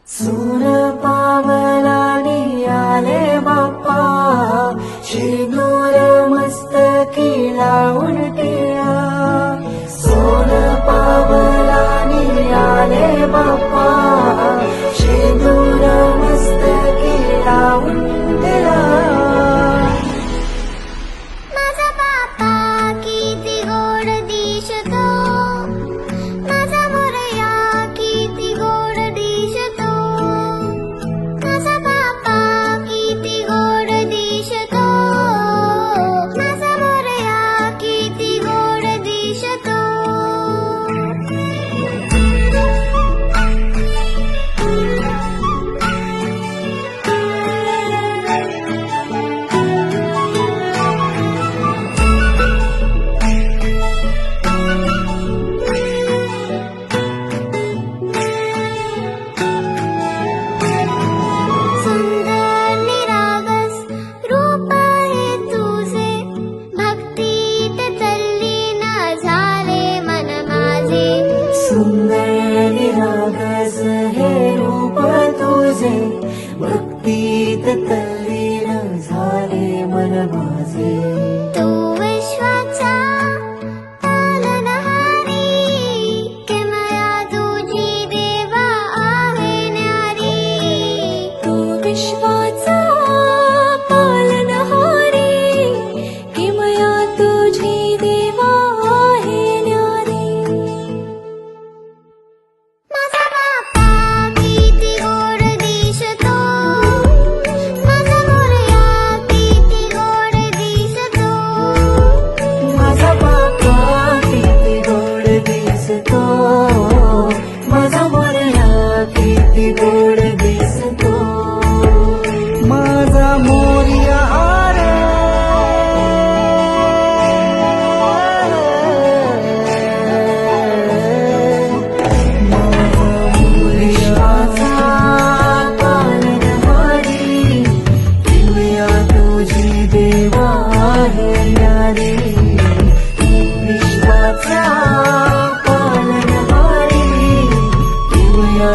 सूर पावलानी आले बाप्पा, शेंदूर मस्तकी लावून टिळा. सोन पावलानी आले बाप्पा, शेंदूर मस्तकी लावून टिळा. माझा बाप्पा किती गोड दिसतो, माझा मोरया किती गोड दिसतो. माझा बाप्पा किती गोड दिसतो, माझा मोरया किती गोड दिसतो. सुंदर निरागस रूप आहे तुझे, भक्तीत तल्लीन झाले मन माझे. सुंदर निरागस हे रूप तुझे, भक्तीत तल्लीन झाले मन माझे. तू विश्वाचा पालनहारी, किमया तुझी देवा आहे न्यारी. तू विश्वाचा पालनहारी, किमया तुझी देवा आहे न्यारी. माझा बाप्पा किती गोड दिसतो, माझा मोरया किती गोड दिसतो. माझा बाप्पा किती गोड दिसतो, माझा मोरया किती गोड दिसतो. माझा मोरया रे, माझा मोरयाचा पालनहारी, किमया तुझी देवा आहे न्यारी. विश्वाचा पालनहारी, किमया